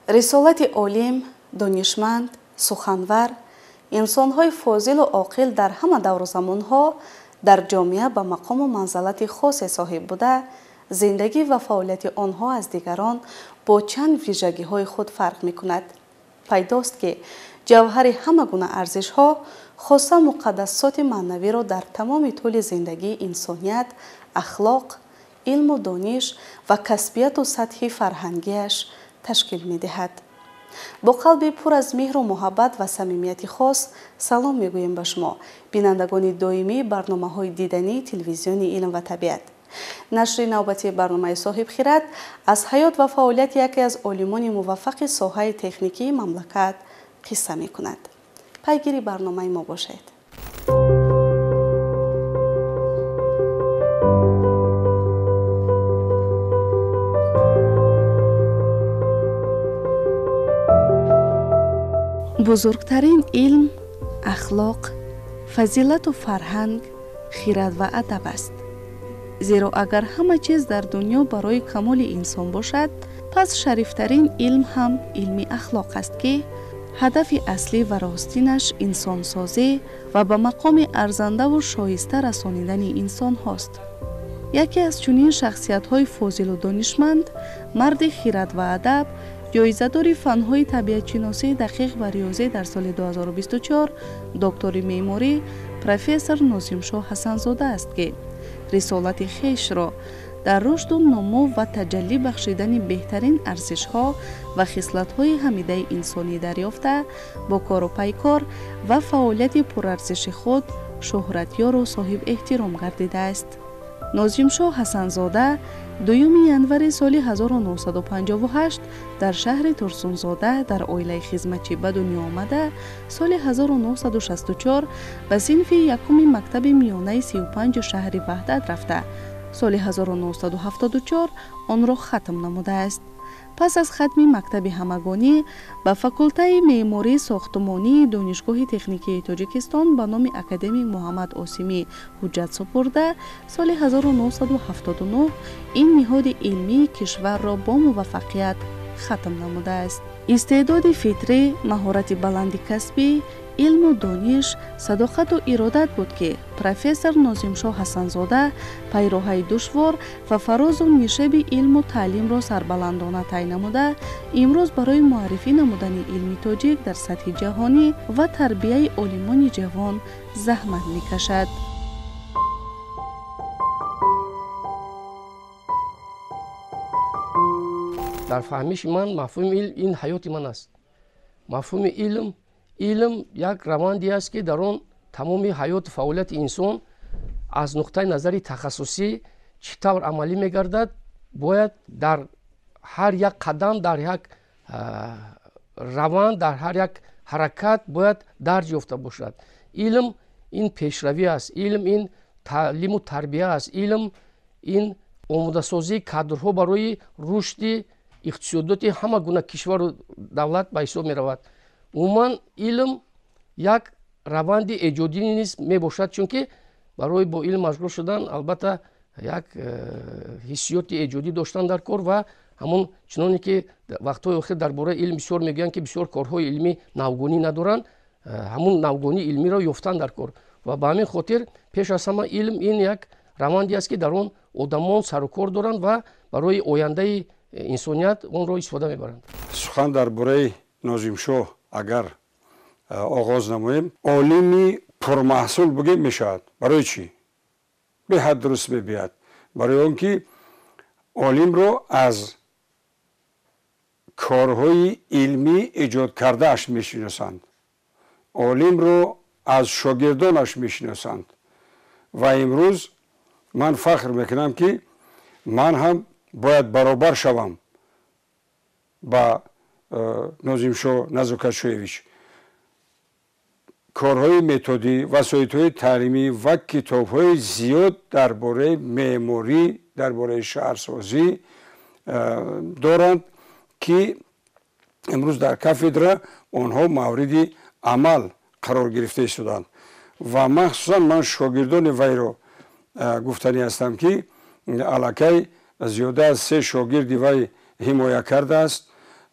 رسالت عالم، دانشمند، سخنور، انسان‌های فاضل و عاقل در همه دور و زمان‌ها در جامعه به مقام و منزلت خاص صاحب بوده، زندگی و فعالیت آنها از دیگران با چند ویژگی‌های خود فرق می‌کند. پیداست که جوهر همه گونه ارزش‌ها، خاصه مقدسات معنوی را در تمام طول زندگی انسانیت، اخلاق، علم و دانش و کسبیت و سطح فرهنگیش تشکیل می‌دهد. با قلب پر از مهر و محبت و صمیمیت خاص سلام میگوییم به شما بینندگان دائمی برنامه‌های دیدنی تلویزیون علم و طبیعت. نشر نوبتی برنامه صاحب خیرات از حیات و فعالیت یکی از عالمان موفق ساحه تکنیکی مملکت قصه می‌کند. پیگیری برنامه ما باشید. بزرگترین علم، اخلاق، فضیلت و فرهنگ، خیرات و ادب است. زیرا اگر همه چیز در دنیا برای کمال انسان باشد، پس شریفترین علم هم علم اخلاق است که هدف اصلی و راستینش انسان سازی و به مقام ارزنده و شایسته رسانیدن انسان هاست. یکی از چنین شخصیت‌های فاضل و دانشمند، مرد خیرات و ادب، جایزه‌دار فن‌های طبیعت‌شناسی دقیق و ریاضی در سال 2024 دکتر معماری پروفسور ناظم‌شاه حسن‌زاده است که رسالت خویش را در رشد و نمو و تجلی بخشیدن بهترین ارزش‌ها و خصلت‌های حمیده انسانی دریافته با کار و پیکار و فعالیت پرارزش خود شهرتیار و صاحب احترام گردیده است. ناظم‌شاه حسن‌زاده دوم ینور سال 1958 در شهر ترسونزاده در عائله خدمتچی به دنیا آمده، سال 1964 به صنف یکم مکتب میانه 35 شهر وحدت رفته، سال 1974 آن را ختم نموده است. پس از ختم مکتب همگانی به فاکولته معماری ساختمانی دانشگاه تکنیکی تاجیکستان به نام اکادمی محمد عاصمی حجت سپرده، سال 1979 این نهاد علمی کشور را با موفقیت ختم نموده است. استعداد فطری، مهارت بلند کسبی، علم و دانش، صداقت و ارادت بود که پروفسور ناظم‌شاه حسن‌زاده پیراهای دشوار و فراز و نشیب علم و تعلیم را سربلندانه طی نموده، امروز برای معرفی نمودن علم تاجیک در سطح جهانی و تربیت عالمان جوان زحمت می‌کشد. در فهمیش من مفهوم علم این حیات من است. مفهوم علم یک روندی است که در آن تمام حیات فعالیت انسان از نقطه نظری تخصصی چطور عملی می‌گردد باید در هر یک قدم، در یک روند، در هر یک حرکت باید درج یافته باشد. علم این پیشروی است، علم این تعلیم و تربیه است، علم این آماده سازی کادرها برای رشد اقتصادیات همه گونه کشور و دولت به حساب می‌رود. عموما علم یک روند ایجادی نیست میباشد، چون که برای با علم مشغول شدن البته یک حسیات ایجادی داشتن در کار و همون چنانی که وقت‌های اخیر درباره علم بسیار میگن که بسیار کارهای علمی نوگانی ندارند، همون نوگانی علمی را یافتن در کار و به همین خاطر پیش از همه علم این یک روندی است که در آن آدمان سر و کار دارند و برای آینده انسانیت اون را استفاده میبرند. سخن درباره ناظم‌شاه اگر آغاز نماییم، عالمی پرمحصول بگیم میشود. برای چی؟ به حد درست بیاید. برای اون که عالم رو از کارهای علمی ایجاد کرده اش میشناسند، عالم رو از شاگردانش میشناسند و امروز من فخر میکنم که من هم باید برابر شوم با ناظم‌شاه نزاکت‌شویویچ. کارهای متدی، وسایط‌های تعلیمی و کتاب‌های زیاد درباره معماری، درباره شهرسازی دارند که امروز در کافدرا آنها مورد عمل قرار گرفته شدند و مخصوصا من شاگردان وی را گفتنی هستم که علاکه زیاده از 3 شاگرد وی حمایت کرده است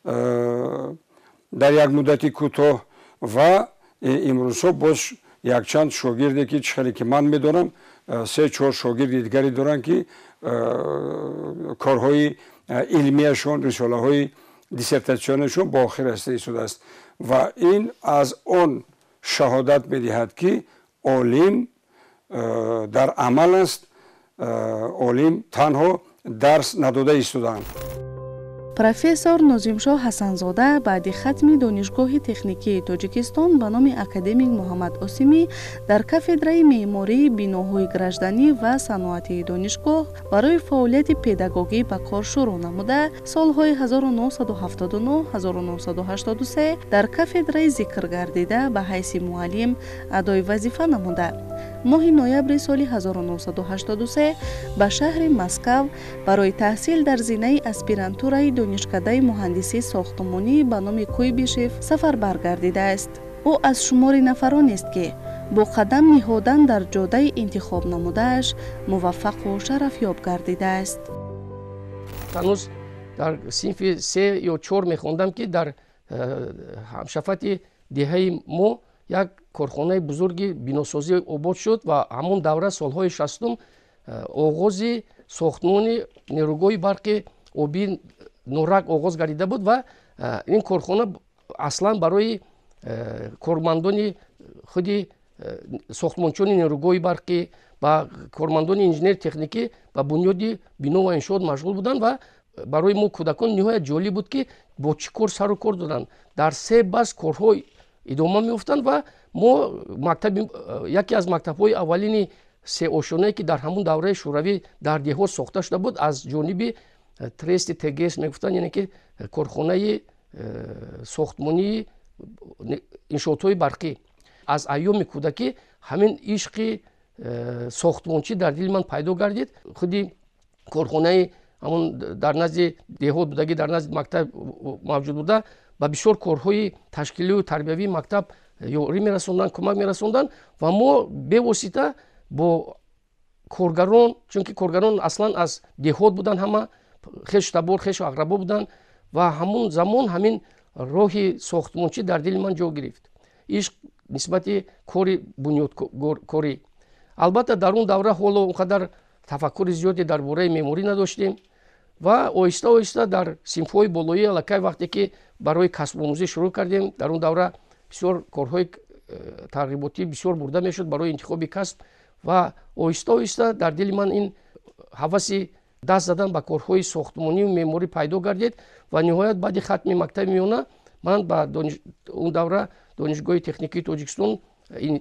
дар як муддати кӯтоҳ ва имрӯзҳо боз якчанд шогирде ки хеле ки ман медонам 3-4 шогирди дигаре доранд ки корҳои илмияшон рисолаҳои диссертатсионашон ба охир расида истодааст ва ин аз он шаҳодат медиҳад ки олим дар амал аст, олим танҳо дарс надода истодаанд. профессор нозимшоҳ ҳасанзода баъди хатми донишгоҳи техникии тоҷикистон ба номи академик муҳаммад осимӣ дар кафедраи меъмории биноҳои гражданӣ ва саноатии донишгоҳ барои фаъолияти педагогӣ ба кор шурӯъ намуда солҳои 1979-1983 дар кафедраи зикр гардида ба ҳайси муаллим адои вазифа намуда моҳи ноябри соли 1983 ба шаҳри Москав барои таҳсил дар зинаи аспирантураи донишкадаи муҳандисӣ сохтмонӣ ба номи Куйбишев сафарбар гардидааст. ӯ аз шумори нафаронест ки бо қадам ниҳодан дар ҷодаи интихоб намудааш муваффақу шарафёб гардидааст. ҳанӯз дар синфи 3 ё 4 мехондам ки дар ҳамшафати деҳаи мо як корхонаи бузурги биносозӣ обод шуд ва ҳамон давра солҳои 60 оғози сохтмони нерӯгоҳи барқи оби норак оғоз гардида буд ва ин корхона аслан барои кормандони худи сохтмончони нерӯгоҳи барқӣ ва кормандони инженер техникӣ ба бунёди бино ва иншоот машғул буданд ва барои мо кӯдакон ниҳоят ҷолиб буд ки бо чӣ кор сару кор доданд. Дар 3 баъз корҳо идома меёфтанд ва мо яке аз мактабҳои аввалини сеошонае ки дар ҳамон давраи шӯравӣ дар деҳот сохта шуда буд аз ҷониби трести тгс мегуфтанд, яъне ки корхонаи сохтмонии иншоотҳои барқӣ. аз айёми кӯдакӣ ҳамин ишқи сохтмончӣ дар дили ман пайдо гардид. худи корхонаи ҳамон дар назди деҳот будагӣ дар назди мактаб мавҷуд буда ба бисёр корҳои ташкилию тарбиявии мактаб ёрӣ мерасонданд, кӯмак мерасонданд ва мо бевосита бо коргарон, чунки коргарон аслан аз деҳот буданд, ҳама хешу табор хешу ағрабо буданд ва ҳамон замон ҳамин роҳи сохтмончӣ дар дили ман ҷо гирифт. ишқ нисбати кори бунёдкорӣ. албатта дар он давра ҳоло он қадар тафаккури зиёде дар бораи меъморӣ надоштем ва оҳиста оҳиста дар синфҳои болоӣ аллакай вақте ки барои касбомӯзӣ шурӯъ кардем, дар он давра бисёр корҳои тарғиботӣ бисёр бурда мешуд барои интихоби касб ва оҳиста оҳиста дар дили ман ин ҳаваси даст задан ба корҳои сохтмонию меъморӣ пайдо гардид ва ниҳоят баъди хатми мактаби миёна ман ба он давра донишгоҳи техникии Тоҷикистон,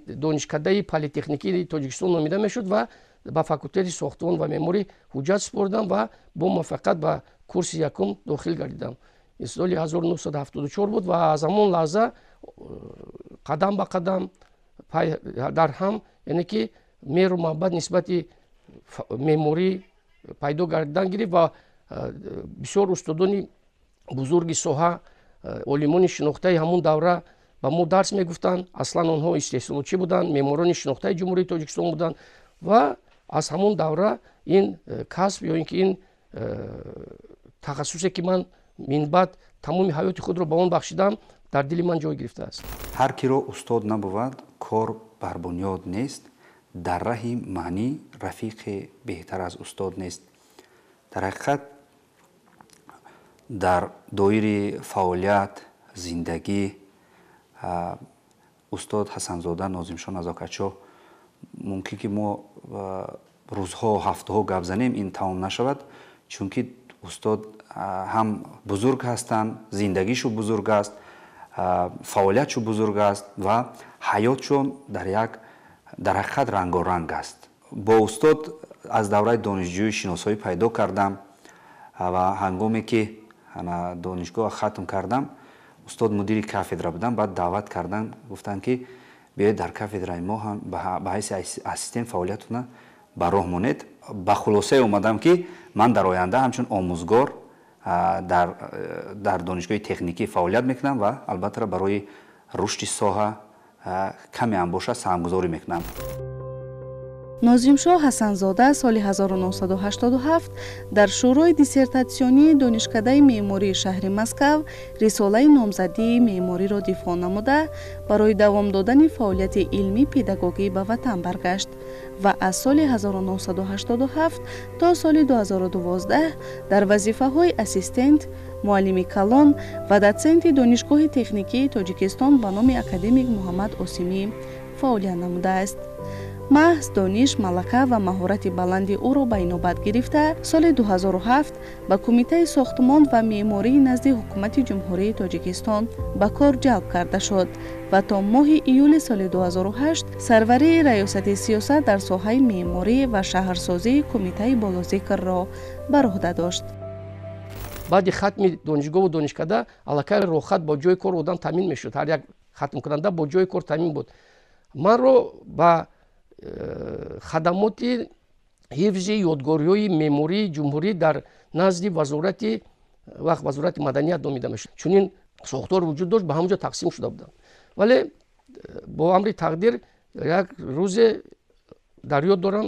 донишкадаи политехникии Тоҷикистон номида мешуд ва ба факултети сохтмон ва меъморӣ ҳуҷҷат супордам ва бо муваффақият ба курси якум дохил гардидам. соли 1974 буд ва аз ҳамон лаҳза қадам ба қадам дар ҳам, яъне ки меҳру муҳаббат нисбати меъморӣ пайдо гардан гирифт ва бисёр устодони бузурги соҳа, олимони шинохтаи ҳамон давра ба мо дарс мегуфтанд. аслан онҳо истеҳсолотчӣ буданд, меъморони шинохтаи ҷумҳурии Тоҷикистон буданд ва аз ҳамон давра ин касб ё ин ки ин тахассусе ки ман минбаъд тамоми ҳаёти худро ба он бахшидам дар дили ман ҷой гирифтааст. ҳар киро устод набувад, кор бар бунёд нест. дар раҳи маънӣ рафиқе беҳтар аз устод нест. дар ҳақиқат дар доири фаъолият зиндагӣ устод Ҳасанзода Нозимшоҳ Назокатчоҳ мумкин ки мо рӯзҳо ҳафтаҳо гап занем, ин тамом нашавад, чунки устод ҳам бузург ҳастанд, зиндагишу бузург аст, фаъолиятшу бузург аст ва ҳаётшон дар ҳақиқат рангоранг аст. бо устод аз давраи донишҷӯӣ шиносоӣ пайдо кардам ва ҳангоме ки донишгоҳ хатм кардам, устод мудири кафедра буданд, баъд даъват кардан, гуфтанд ки биёед дар кафедраи мо ҳам ба ҳайси ассистент фаъолиятона ба роҳ монед. ба хулосае омадам ки ман дар оянда ҳамчун омӯзгор дар донишгоҳи техникӣ фаъолият мекунам ва албатта барои рушди соҳа каме ам боша саҳмгузорӣ мекунам. нозимшоҳ ҳасанзода соли 1987 дар шӯрои диссертатсионии донишкадаи меъмории шаҳри Москав рисолаи номзадии меъмориро дифоъ намуда барои давом додани фаъолияти илмӣ педагогӣ ба ватан баргашт ва аз соли 1987 то соли 2012 дар вазифаҳои ассистент, муаллими калон ва дотсенти донишгоҳи техникии Тоҷикистон ба номи академик Муҳаммад Осимӣ фаъолият намудааст. маҳз дониш, малака ва маҳорати баланди ӯро ба инобат гирифта, соли 2007 ба Кумитаи сохтмон ва меъмории назди ҳукумати ҷумҳурии Тоҷикистон ба кор ҷалб карда шуд ва то моҳи июли соли 2008 сарварии раёсати сиёсат дар соҳаи меъморӣ ва шаҳрсозии Кумитаи болозикрро бар оҳда дошт. баъди хатми донишгоҳу донишкада аллакай рохат бо ҷои кор одам таъмин мешуд. ҳар як хатмкунанда бо ҷои кор таъмин буд. манро ба хадамоти ҳифзи ёдгориҳои меъмории ҷумҳурӣ дар назди вазорати маданият номида мешуд. чунин сохтор вуҷуд дошт, ба ҳамаҷо тақсим шуда буданд. вале бо амри тақдир як рӯзе дар ёд дорам,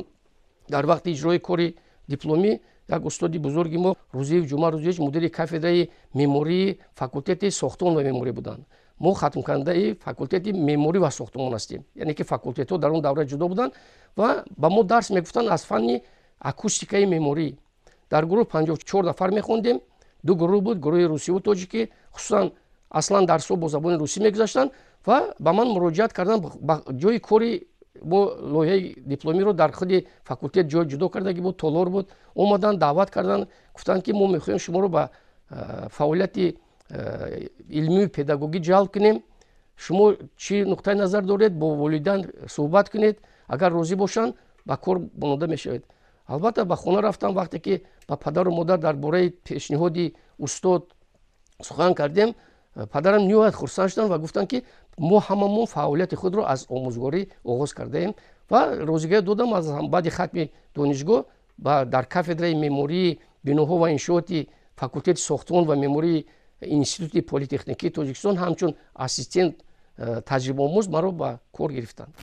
дар вақти иҷрои кори дипломӣ як устоди бузурги мо Рӯзиев Ҷумъа Рӯзиевич мудири кафедраи меъмории факултети сохтмон ва меъморӣ буданд. мо хатмкарандаи факултети меъморӣ ва сохтмон ҳастем, яъне ки факултетҳо дар он давра ҷудо буданд ва ба мо дарс мегуфтанд аз фанни акустикаи меъморӣ. дар гурӯҳ 54 нафар мехондем. ду гурӯҳ буд, гурӯҳи русиву тоҷикӣ, хусусан аслан дарсҳо бо забони русӣ мегузаштанд ва ба ман муроҷиат карданд. ба ҷои кори мо лоиҳаи дипломиро дар худи факултет ҷой ҷудо кардагӣ буд, толор буд. омаданд, даъват карданд, гуфтанд ки мо мехоҳем шуморо ба фаъолияти илмию педагогӣ ҷалб кунем. шумо чӣ нуқтаи назар доред? бо волидайн суҳбат кунед, агар розӣ бошанд ба кор монда мешавед. албатта ба хона рафтам. вақте ки ба падару модар дар бораи пешниҳоди устод сухан кардем, падарам ниҳоят хурсанд шуданд ва гуфтанд ки мо ҳамамон фаъолияти худро аз омӯзгорӣ оғоз кардаем ва розигарӣ додам. аз баъди хатми донишгоҳ дар кафедраи меъмории биноҳо ва иншооти факултети сохтмон ва меъмории институти политехникии Тоҷикистон ҳамчун ассистент таҷрибаомӯз маро ба кор гирифтанд.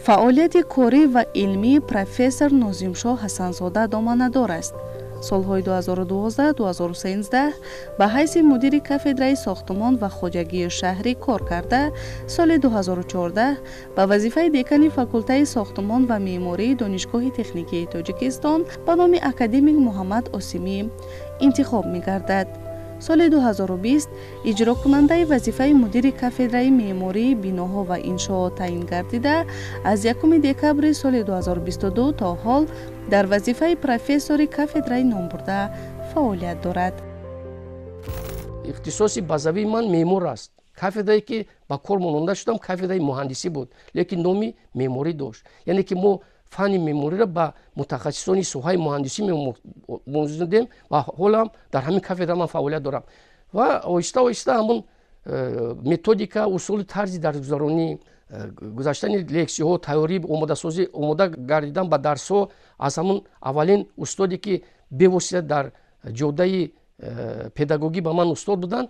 фаъолияти корӣ ва илмии профессор Нозимшоҳ Ҳасанзода доманадор аст. солҳои 2012-2013 ба ҳайси мудири кафедраи сохтмон ва хоҷагии шаҳрӣ кор карда, соли 2014 ба вазифаи декани факултаи сохтмон ва меъмории донишгоҳи техникии Тоҷикистон ба номи академик Муҳаммад Осимӣ интихоб мегардад. соли 2020 иҷрокунандаи вазифаи мудири кафедраи меъмории биноҳо ва иншоот таъин гардида, аз 1 декабри соли 2022 то ҳол дар вазифаи профессори кафедраи номбурда фаъолият дорад. ихтисоси базавии ман меъмор аст. кафедрае ки ба кор монанда шудам кафедраи муҳандисӣ буд, лекин номи меъморӣ дошт. яъне ки мо фанни меъмориро ба мутахассисони соҳаи муҳандисӣ мемӯзидем ва ҳолам дар ҳамин кафедра ман фаъолият дорам. ва оҳиста оҳиста ҳамун методика, усули тарзи дарсгузаронӣ, гузаштани лексияҳо, тайёрӣ, омода гардидан ба дарсҳо аз ҳамун аввалин устоде ки бевосита дар ҷодаи педагогӣ ба ман устод буданд,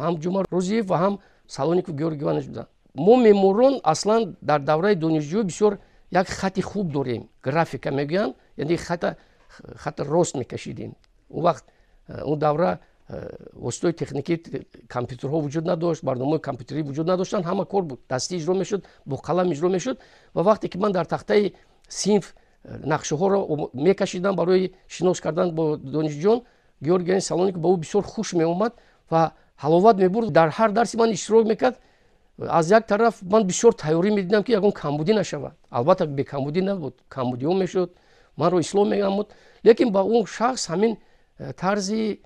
ҳам Ҷумъа Рӯзиев ва ҳам Салоников Георгий Иванович буданд. мо меъморон аслан дар давраи донишҷӯӣ бисёр як хати хуб дорем, графика мегӯянд, яъне хати рост мекашидем. он вақт он давра воситаҳои техникии компютерҳо вуҷуд надошт, барномаҳои компютерӣ вуҷуд надоштанд, ҳама кор буд, дастӣ иҷро мешуд, бо қалам иҷро мешуд. ва вақте ки ман дар тахтаи синф нақшаҳоро мекашидам барои шинос кардан бо донишҷӯён, Георгий Салоников ба ӯ бисёр хуш меомад ва ҳаловат мебурд. дар ҳар дарси ман иштирок мекард. аз як тараф ман бисёр тайёрӣ медидам ки ягон камбудӣ нашавад. албатта бекамбудӣ набуд, камбудиҳо мешуд, манро ислоҳ менамуд. лекин ба он шахс ҳамин тарзи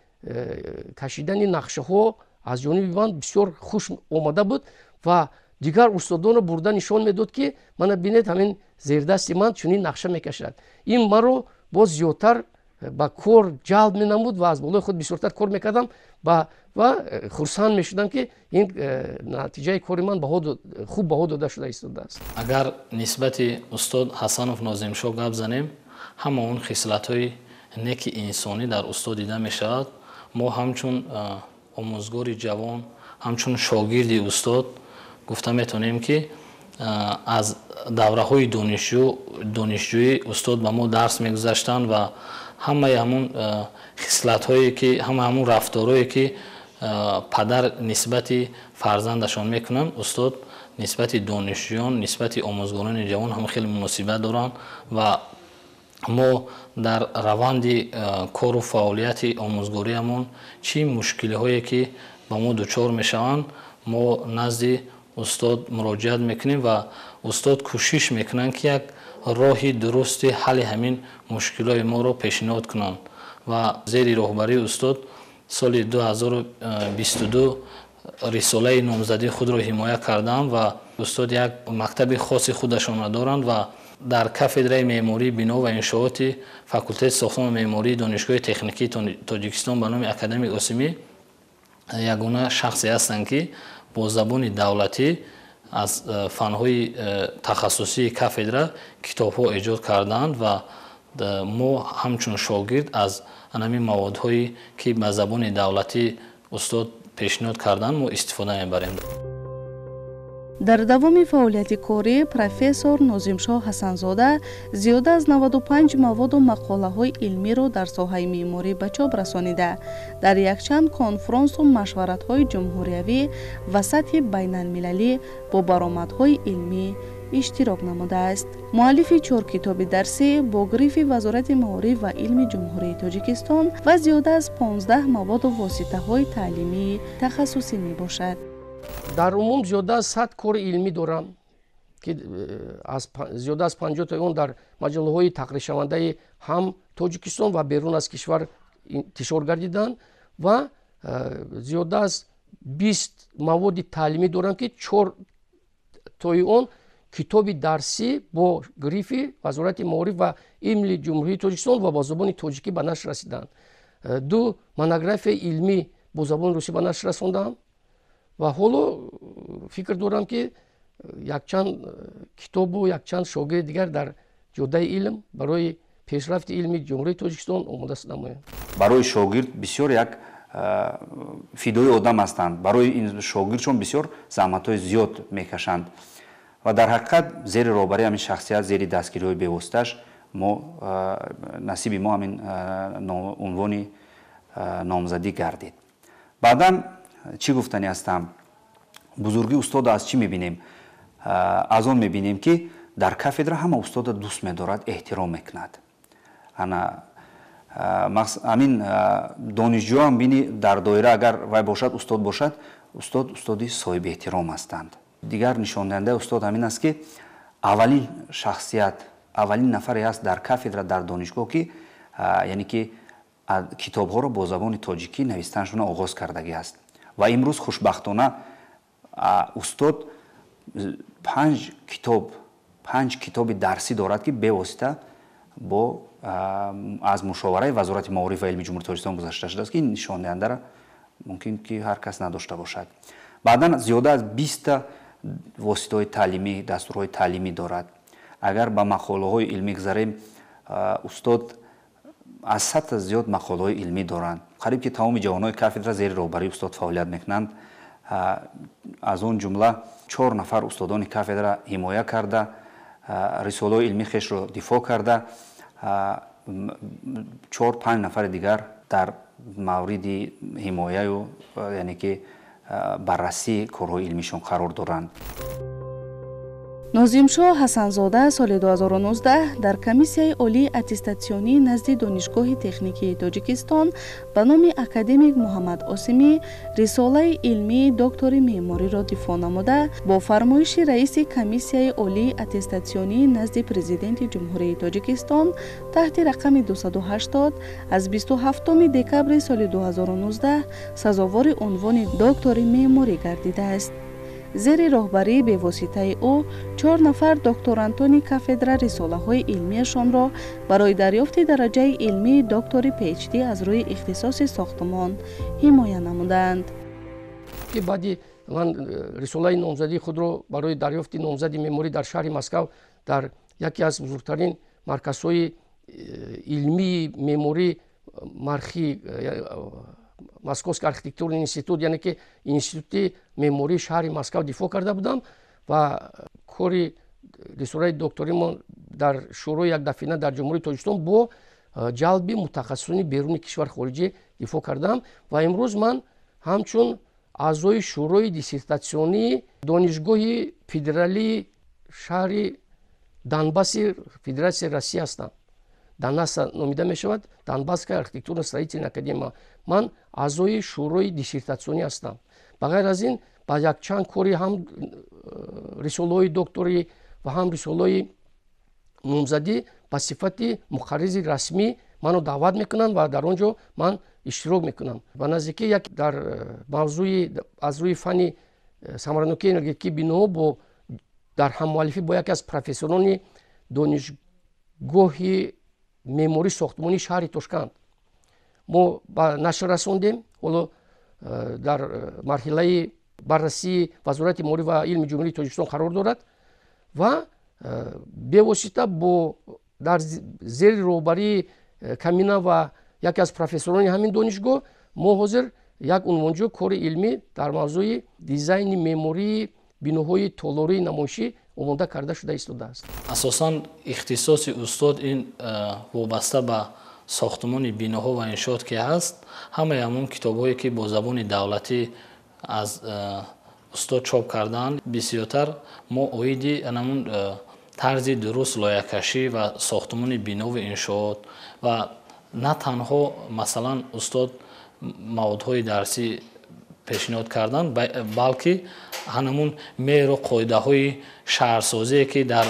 кашидани нақшаҳо аз ҷониби ман бисёр хуш омада буд ва дигар устодонро бурда нишон медод ки мана бинед ҳамин зердасти ман чунин нақша мекашад. ин маро боз зиёдтар ба кор ҷалб менамуд ва аз болои худ бисёртар кор мекардам ва хурсанд мешудам ки ин натиҷаи кори ман хуб баҳо дода шуда истодааст. агар нисбати устод Ҳасанов Нозимшоҳ гап занем, ҳама он хислатҳои неки инсонӣ дар устод дида мешавад. мо ҳамчун омӯзгори ҷавон, ҳамчун шогирди устод гуфта метавонем ки аз давраҳои донишҷӯӣ устод ба мо дарс мегузаштанд ва ҳамаи ҳамун хислатҳое ки ҳамаи ҳамун рафторое ки падар нисбати фарзандашон мекунанд устод нисбати донишҷӯён нисбати омӯзгорони ҷавон ҳам хеле муносибат доранд ва мо дар раванди кору фаъолияти омӯзгориамон чӣ мушкилиҳое ки ба мо дучор мешаванд мо назди устод муроҷиат мекунем ва устод кӯшиш мекунанд ки як роҳи дурусти ҳалли ҳамин мушкилои моро пешниҳод кунанд ва зери роҳбарии устод соли 2022 рисолаи номзадии худро ҳимоя карданд ва устод як мактаби хоси худашонро доранд ва дар кафедраи меъмории бино ва иншооти факултаи сохтмон ва меъмории донишгоҳи техникии тоҷикистон ба номи академик осимӣ ягона шахсе ҳастанд ки бо забони давлатӣ аз фанҳои тахассусии кафедра китобҳо эҷод карданд ва мо ҳамчун шогирд аз анами маводҳое ки ба забони давлатӣ устод пешниҳод карданд мо истифода мебарем. дар давоми фаъолияти корӣ профессор нозимшоҳ ҳасанзода зиёда аз 95 маводу мақолаҳои илмиро дар соҳаи меъморӣ ба чоп расонида дар якчанд конфронсу машваратҳои ҷумҳуриявӣ ва сатҳи байналмилалӣ бо баромадҳои илмӣ иштирок намудааст. муаллифи 4 китоби дарсӣ бо грифи вазорати маориф ва илми ҷумҳурии тоҷикистон ва зиёда аз 15 маводу воситаҳои таълимии тахассусӣ мебошад. дар умум зиёда аз 100 кори илмӣ дорам ки зиёда аз 50 он дар маҷаллаҳои тақриршавандаи ҳам тоҷикистон ва берун аз кишвар интишор гардиданд ва зиёда аз 20 маводи таълимӣ дорам ки 4 тои он китоби дарсӣ бо грифи вазорати маориф ва илми ҷумҳурии тоҷикистон ва бо забони тоҷикӣ ба нашр расиданд. 2 монографияи илмӣ бо забони русӣ ба нашр расондам ва ҳоло фикр дорам ки якчанд китобу якчанд шогирди дигар дар ҷодаи илм барои пешрафти илми ҷумҳурии тоҷикистон омода намоям. барои шогирд бисёр як фидои одам ҳастанд. барои ин шогирдшон бисёр заҳматҳои зиёд мекашанд ва дар ҳақиқат зери роҳбарии ҳамин шахсият зери дастгириҳои бевоситааш мо насиби мо ҳамин унвони номзадӣ гардид. баъдан чӣ гуфтанӣ ҳастам? бузургии устодо аз чӣ мебинем? аз он мебинем ки дар кафедра ҳама устодо дӯст медорад, эҳтиром мекунад. ҳамин донишҷӯам бини дар доира агар вай бошад, устод бошад, устоди соҳиби эҳтиром ҳастанд. дигар нишондиҳандаи устод ҳамин аст ки аввалин шахсият, аввалин нафаре аст дар кафедра дар донишгоҳ ки яъне ки китобҳоро бо забони тоҷикӣ навистанашона оғоз кардагӣ аст. ва имрӯз хушбахтона устод 5 китоби дарсӣ дорад ки бевосита бо аз мушовараи вазорати маориф ва илми ҷумҳурии тоҷикистон гузашта шудааст ки ин нишондиҳандаро мумкин ки ҳар кас надошта бошад. баъдан зиёда аз 20 воситаҳои таълимӣ, дастурҳои таълимӣ дорад. агар ба мақолаҳои илмӣ гузарем, устод аз 100 зиёд мақолаҳои илмӣ доранд. қариб ки тамоми ҷавонҳои кафедра зери роҳбарии устод фаъолият мекунанд. аз он ҷумла 4 нафар устодони кафедра ҳимоя карда, рисолаҳои илмии хешро дифоъ карда, 4-5 нафари дигар дар мавриди ҳимояю яъне ки баррасии корҳои илмишон қарор доранд. нозимшоҳ ҳасанзода соли 2019 дар комиссияи олии аттестатсионӣ назди донишгоҳи техникии тоҷикистон ба номи академик муҳаммад осимӣ рисолаи илмии доктори меъмориро дифоъ намуда бо фармоиши раиси комиссияи олии аттестатсионӣ назди президенти ҷумҳурии тоҷикистон таҳти рақами 280 аз 27 декабри соли 2019 сазовори унвони доктори меъморӣ гардидааст. зери роҳбарии бевоситаи ӯ 4 нафар докторантони кафедра рисолаҳои илмияшонро барои дарёфти дараҷаи илмии доктори PhD аз рӯи ихтисоси сохтмон ҳимоя намуданд. ки баъди ман рисолаи номзадии худро барои дарёфти номзади меъморӣ дар шаҳри Москав дар яке аз бузургтарин марказҳои илмии меъморӣ мархи Московский архитектурный институт, яъне ки институти меъмории шаҳри Москав дифоъ карда будам ва кори рисораи докторимон дар шӯрои якдафина дар ҷумҳурии тоҷикистон бо ҷалби мутахассисони беруни кишвар хориҷӣ дифоъ кардам ва имрӯз ман ҳамчун аъзои шӯрои диссертатсионии донишгоҳи федералии шаҳри Донбасси Федератсияи Россия ҳастам. Донбасс номида мешавад, Донбасская архитектурно-строительная академия. Ман аъзои шӯрои диссертатсионӣ ҳастам. Ба ғайр аз ин ба якчанд кори ҳам рисолаҳои докторӣ ва ҳам рисолаҳои номзадӣ ба сифати муқарризи расмӣ маро даъват мекунанд ва дар он ҷо ман иштирок мекунам. Ба наздикӣ як дар мавзӯи аз рӯи фанни самаранокии энергетикии биноҳо дар ҳаммуаллифӣ бо яке аз профессорони донишгоҳи меъмории сохтмонии шаҳри Тошканд мо ба нашр расондем. Ҳоло дар марҳилаи баррасии Вазорати молия ва илми ҷумҳурии Тоҷикистон қарор дорад ва бевосита бо дар зери роҳбарии Камина ва яке аз профессорони ҳамин донишгоҳ мо ҳозир як унвонҷӯ кори илмӣ дар мавзӯи дизайни меъмории биноҳои толории намоишӣ омода карда шуда истодааст. асосан ихтисоси устод ин вобаста ба сохтмони биноҳо ва иншоот ки ҳаст, ҳамаи ҳамон китобҳое ки бо забони давлатӣ аз устод чоп кардаанд, бисёртар мо оиди анамун тарзи дуруст лоякашӣ ва сохтмони бинову иншоот ва на танҳо масалан устод маводҳои дарсӣ пешниҳод карданд, балки ҳанамун меъру қоидаҳои шаҳрсозие ки дар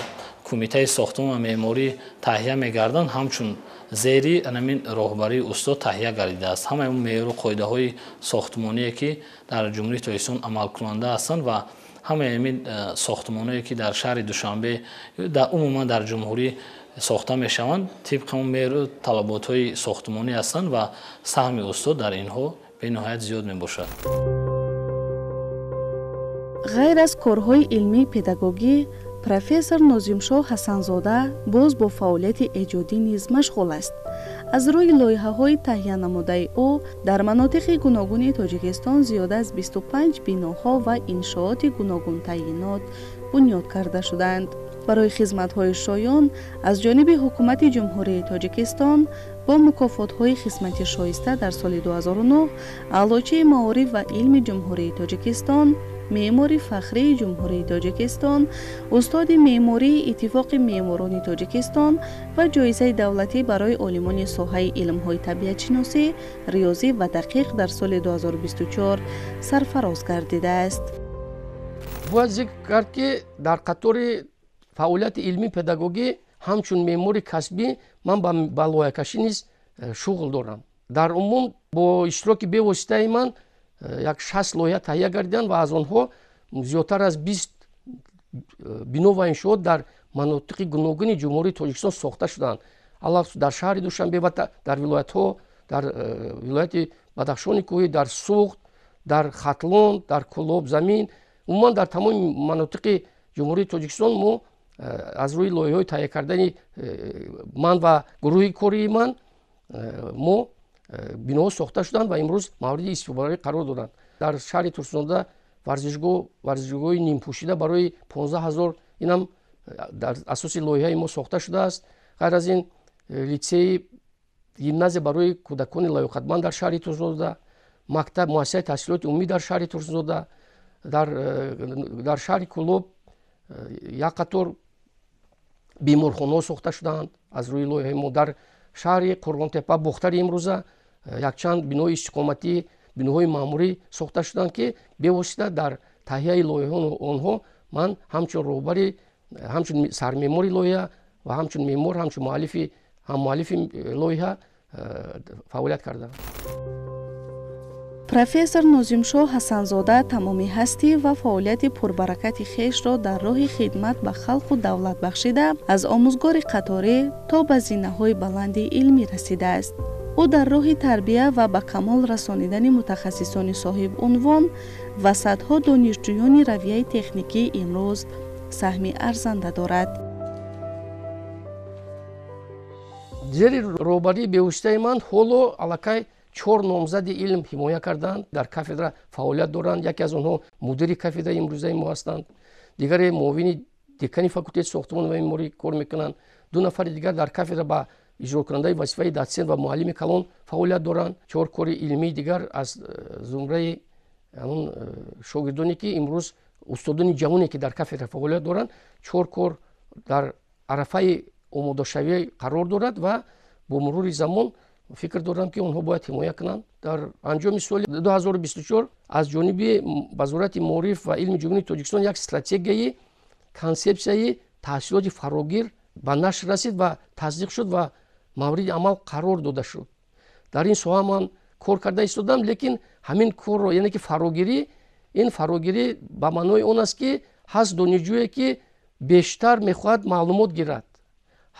кумитаи сохтмон ва меъморӣ таҳия мегарданд ҳамчун зери анамин роҳбарии устод таҳия гардидааст. Ҳамаи он меъру қоидаҳои сохтмоние ки дар ҷумҳурии Тоҷикистон амалкунанда ҳастанд ва ҳамаи амин сохтмоное ки дар шаҳри Душанбе умуман дар ҷумҳурӣ сохта мешаванд тибқи он меъру талаботҳои сохтмонӣ ҳастанд ва саҳми устод дар инҳо бениҳоят зиёд мебошад. ғайр аз корҳои илмии педагогӣ, профессор Нозимшоҳ Ҳасанзода боз бо фаъолияти эҷодӣ низ машғул аст. аз рӯи лоиҳаҳои таҳиянамудаи ӯ дар манотиқи гуногуни Тоҷикистон зиёда аз 25 биноҳо ва иншооти гуногун таъйинот бунёд карда шуданд. барои хизматҳои шоён аз ҷониби ҳукумати ҷумҳурии Тоҷикистон бо мукофотҳои хизмати шоиста дар соли 2009 аълочии маориф ва илми ҷумҳурии Тоҷикистон, меъмори фахрии ҷумҳурии Тоҷикистон, устоди меъмории иттифоқи меъморони Тоҷикистон ва ҷоизаи давлатӣ барои олимони соҳаи илмҳои табиатшиносӣ, риёзӣ ва дақиқ дар соли 2024 сарфароз гардидааст. бояд зикр кард ки дар қатори фаъолияти илмӣ педагогӣ ҳамчун меъмори касбӣ ман ба лоякашӣ низ шуғл дорам. дар умум бо иштироки бевоситаи ман як 6 лоиҳа таҳия гардиданд ва аз онҳо зиёдтар аз 20 бино ва иншоот дар манотиқи гуногуни ҷумҳурии Тоҷикистон сохта шуданд. аллахусус дар шаҳри Душанбе ва дар вилоятҳо, дар вилояти Бадахшони кӯҳӣ, дар Суғд, дар Хатлон, дар Кӯлобзамин, умуман дар тамоми манотиқи ҷумҳурии Тоҷикистон мо аз рӯи лоиҳаҳои таҳия кардани ман ва гурӯҳи кории ман мо биноҳо сохта шуданд ва имрӯз мавриди истифода қарор доранд. дар шаҳри Турсунзода варзишгоҳи нимпӯшида барои 15 000 инам дар асоси лоиҳаи мо сохта шудааст. ғайр аз ин литсеи гимназия барои кӯдакони лаёқатманд дар шаҳри Турсунзода, мактаб муассисаи таҳсилоти умумӣ дар шаҳри Турсунзода, дар шаҳри Кӯлоб як қатор беморхонаҳо сохта шуданд аз рӯи лоиҳаи мо. дар шаҳри Қурғонтепа Бухтари имрӯза якчанд бинои истиқоматӣ, биноҳои маъмурӣ сохта шуданд ки бевосита дар таҳияи лоиҳаи онҳо ман ҳамчун роҳбари, ҳамчун сармеъмори лоиҳа ва ҳамчун меъмор, ҳамчун ҳаммуаллифи лоиҳа фаъолият кардам. профессор Нозимшоҳ Ҳасанзода тамоми ҳастӣ ва фаъолияти пурбаракати хешро дар роҳи хидмат ба халқу давлат бахшида, аз омӯзгори қаторӣ то ба зинаҳои баланди илмӣ расидааст. ӯ дар роҳи тарбия ва ба камол расонидани мутахассисони соҳибунвон ва садҳо донишҷӯёни равияи техникии имрӯз саҳми арзанда дорад. зери роҳбарии бевоситаи ман ҳоло аллакай 4 номзади илм ҳимоя карданд, дар кафедра фаъолият доранд. яке аз онҳо мудири кафедраи имрӯзаи мо ҳастанд, дигаре муовини декани факултети сохтмон ва меъморӣ кор мекунанд. 2 нафари дигар дар кафедра ба иҷрокунандаи вазифаи дотсент ва муаллими калон фаъолият доранд. 4 кори илмии дигар аз зумраи ҳамон шогирдоне ки имрӯз устодони ҷавоне ки дар кафедра фаъолият доранд 4 кор дар арафаи омодашавӣ қарор дорад ва бо мурури замон фикр дорам ки онҳо бояд ҳимоя кунанд. Дар анҷоми соли 2024 аз ҷониби вазорати маориф ва илми ҷумҳурии Тоҷикистон як стратегияи консепсияи таҳсилоти фарогир ба нашр расид ва тасдиқ шуд ва мавриди амал қарор дода шуд. Дар ин соҳа ман кор карда истодам, лекин ҳамин корро яъне ки фарогирӣ, ин фарогирӣ ба маънои он аст ки ҳаст донишҷӯе ки бештар мехоҳад маълумот гирад,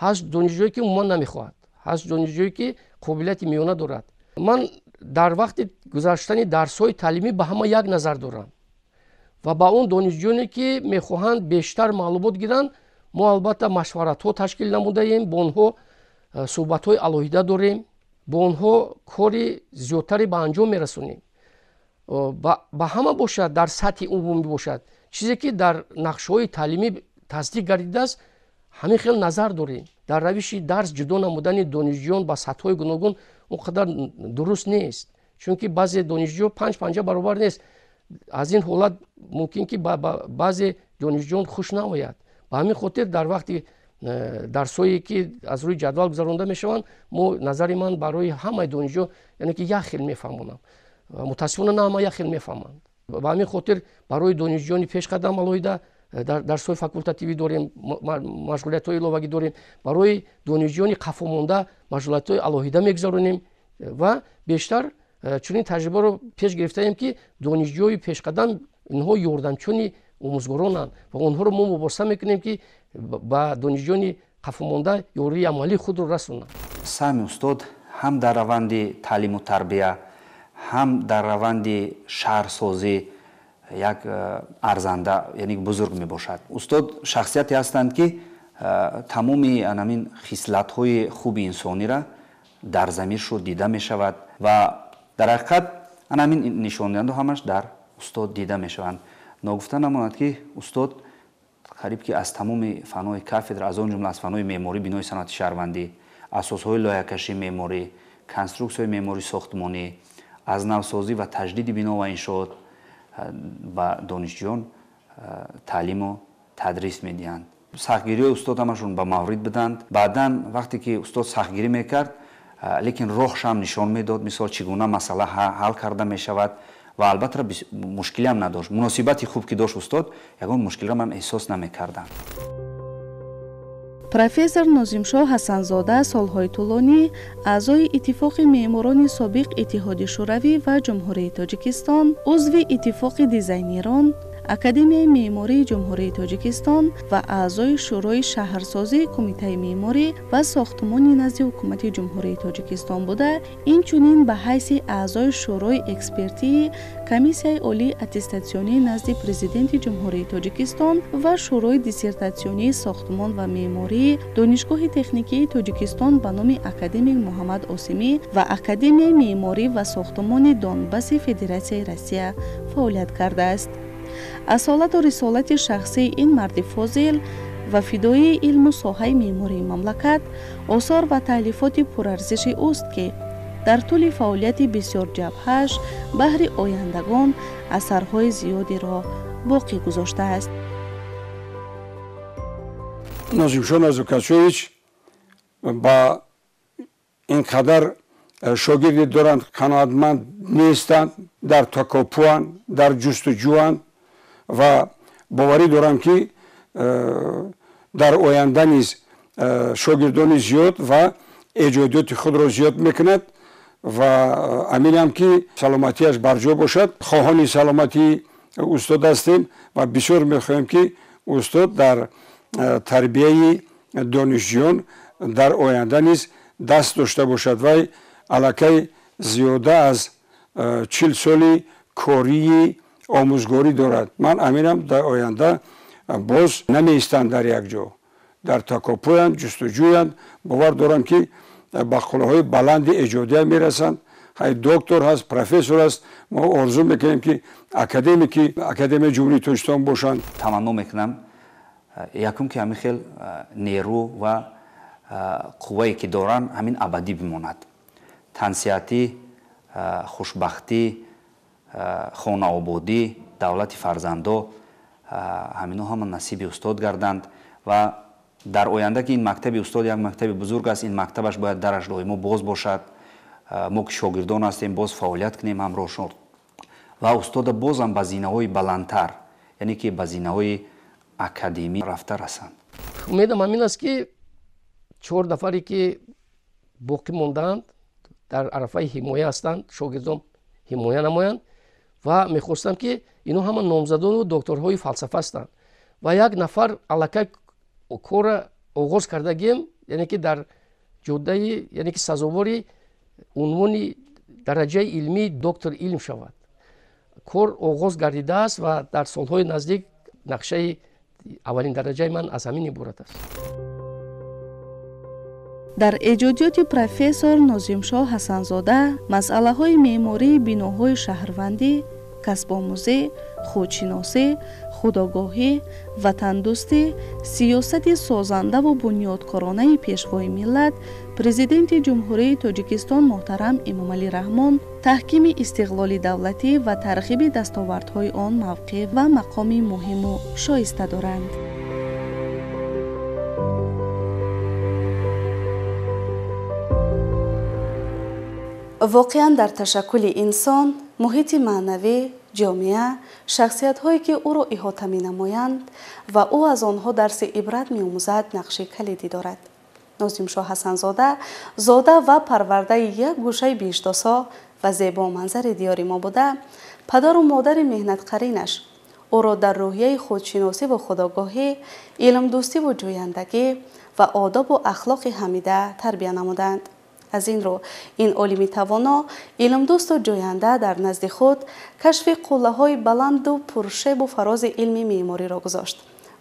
ҳаст донишҷӯе ки умуман намехоҳад, ҳаст донишҷӯе ки қобилияти миёна дорад. Ман дар вақти гузаштани дарсҳои таълимӣ ба ҳама як назар дорам ва ба он донишҷӯёне ки мехоҳанд бештар маълумот гиранд мо албатта машваратҳо ташкил намудаем, бо онҳо суҳбатҳои алоҳида дорем, бо онҳо кори зиёдтаре ба анҷом мерасонем. ба ҳама бошад, дар сатҳи умумӣ бошад, чизе ки дар нақшаҳои таълимӣ тасдиқ гардидааст, ҳамин хел назар дорем. Дар равиши дарс ҷудо намудани донишҷӯён ба сатҳҳои гуногун он қадар дуруст нест, чунки баъзе донишҷӯ 5 баробар нест. аз ин ҳолат мумкин ки баъзе донишҷӯён хуш наояд. ба ҳамин хотир дар вақти дарсҳое ки аз рӯи ҷадвал гузаронда мешаванд, мо назари ман барои ҳамаи донишҷӯ яъне ки як хел мефаҳмонам. мутаассифона на ҳама як хел мефаҳманд. ба ҳамин хотир барои донишҷӯёни пешқадам алоҳида дарсҳои факултативӣ дорем, машғулиятҳои иловагӣ дорем, барои донишҷӯёни қафомонда машғулиятҳои алоҳида мегузаронем ва бештар чунин таҷрибаро пеш гирифтаем ки донишҷӯи пешқадам инҳо ёрдамчуни омӯзгоронанд ва онҳоро мо мубориса мекунем ки ба донишҷӯёни қафомонда ёрии амалии худро расонанд. сами устод ҳам дар раванди таълиму тарбия, ҳам дар раванди шаҳрсозӣ як арзанда, яъне бузург мебошад. Устод шахсияте ҳастанд ки тамоми анамин хислатҳои хуби инсониро дар замиршо дида мешавад ва дар ҳақиқат анамин нишондиҳанду ҳамаш дар устод дида мешаванд. ногуфта намонад ки устод қариб ки аз тамоми фанҳои кафедра, аз он ҷумла аз фанҳои меъморӣ, бинои санъати шаҳрвандӣ, асосҳои лоиҳакашии меъморӣ, конструксияҳои меъмории сохтмонӣ, аз навсозӣ ва таҷдиди бино ва иншоот ба донишҷӯён таълиму тадрис медиҳанд. сахтгириҳои устод ҳамашон ба маврид буданд. баъдан вақте ки устод сахтгирӣ мекард, лекин роҳшам нишон медод, мисол чӣ гуна масъала ҳал карда мешавад ва албатта мушкиле ҳам надошт. муносибати хуб ки дошт устод, ягон мушкилро ман эҳсос намекардам. профессор нозимшоҳ ҳасанзода солҳои тӯлонӣ аъзои иттифоқи меъморони собиқ иттиҳоди шӯравӣ ва ҷумҳурии тоҷикистон, узви иттифоқи дизайнерон, академияи меъмории ҷумҳурии тоҷикистон ва аъзои шӯрои шаҳрсозии кумитаи меъморӣ ва сохтмони назди ҳукумати ҷумҳурии тоҷикистон буда, инчунин ба ҳайси аъзои шӯрои экспертии комиссияи олии аттестатсионӣ назди президенти ҷумҳурии тоҷикистон ва шӯрои диссертатсионии сохтмон ва меъмории донишгоҳи техникии тоҷикистон ба номи академик муҳаммад осимӣ ва академияи меъморӣ ва сохтмони донбасси федератсияи Россия фаъолият кардааст. асолату рисолати шахсии ин марди фозил ва фидоии илму соҳаи меъмории мамлакат осор ва таълифоти пурарзиши уст ки дар тӯли фаъолияти бисёр ҷабҳааш баҳри ояндагон асарҳои зиёдеро боқӣ гузоштааст. нозимшоҳ назокатшоевич ба ин қадар шогирди доранд, қаноатманд нестанд, дар такоппуанд, дар ҷустуҷӯанд ва боварӣ дорам ки дар оянда низ шогирдони зиёд ва эҷодиёти худро зиёд мекунад ва аминам ки саломатиаш барҷо бошад. хоҳони саломатии устод ҳастем ва бисёр мехоҳем ки устод дар тарбияи донишҷӯён дар оянда низ даст дошта бошад. вай аллакай зиёда аз 40 соли кории омӯзгорӣ дорад. ман аминам дар оянда боз намеистанд дар як ҷо, дар такоппуянд, ҷустуҷӯянд. бовар дорам ки ба қуллаҳои баланди эҷодия мерасанд. ҳай доктор ҳаст, профессор ҳаст. мо орзу мекунем ки академияи ҷумҳурии тоҷикистон бошанд. таманно мекунам якум ки ҳамин хел нерӯ ва қуввае ки доранд ҳамин абадӣ бимонад. тансиятӣ, хушбахтӣ, хонаободӣ, давлати фарзандо, ҳамино ҳама насиби устод гарданд ва дар оянда ки ин мактаби устод як мактаби бузург аст, ин мактабаш бояд дараш доимо боз бошад. мо ки шогирдон ҳастем, боз фаъолият кунем ҳамроҳшон ва устода бозам ба зинаҳои баландтар, яъне ки ба зинаҳои академӣ рафта расанд. умедам ҳамин аст ки 4 нафаре ки боқӣ мондаанд дар арафаи ҳимоя ҳастанд, шогирдон ҳимоя намоянд ва мехостам ки ино ҳама номзадону докторҳои фалсафа ҳастанд ва як нафар аллакай кора оғоз кардагем, яъне ки дар ҷоддаи, яъне ки сазовори унвони дараҷаи илмии доктор илм шавад. кор оғоз гардидааст ва дар солҳои наздик нақшаи аввалин дараҷаи ман аз ҳамин иборат аст. дар эҷодиёти профессор Нозимшоҳ Ҳасанзода масъалаҳои меъмории биноҳои шаҳрвандӣ, касбомӯзӣ, худшиносӣ, худогоҳӣ, ватандӯстӣ, сиёсати созандаву бунёдкоронаи пешвои миллат, президенти ҷумҳурии Тоҷикистон муҳтарам Эмомалӣ Раҳмон таҳкими истиқлоли давлатӣ ва тарғиби дастовардҳои он мавқеъ ва мақоми муҳиму шоиста доранд. воқеан дар ташаккули инсон, муҳити маънавӣ, ҷомеа, шахсиятҳое ки ӯро иҳота менамоянд ва ӯ аз онҳо дарси ибрат меомӯзад нақши калидӣ дорад. Нозимшоҳ Ҳасанзода зода ва парвардаи як гӯшаи биштосо ва зебо манзари диёри мо буда, падару модари меҳнатқаринаш ӯро дар рӯҳияи худшиносиву худогоҳӣ, илмдӯстиву ҷӯяндагӣ ва одобу ахлоқи ҳамида тарбия намуданд. аз ин рӯ ин олими тавоно, илмдӯсту ҷӯянда дар назди худ кашфи қуллаҳои баланду пуршебу фарози илми меъмориро гузошт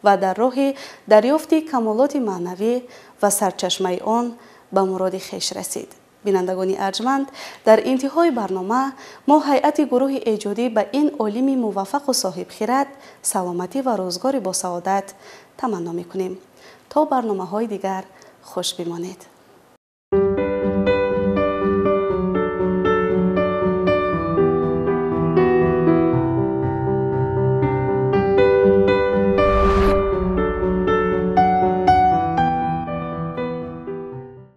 ва дар роҳи дарёфти камолоти маънавӣ ва сарчашмаи он ба муроди хеш расид. бинандагони арҷманд, дар интиҳои барнома мо ҳайати гурӯҳи эҷодӣ ба ин олими муваффақу соҳибхират саломатӣ ва рӯзгори босаодат таманно мекунем. то барномаҳои дигар хуш бимонед.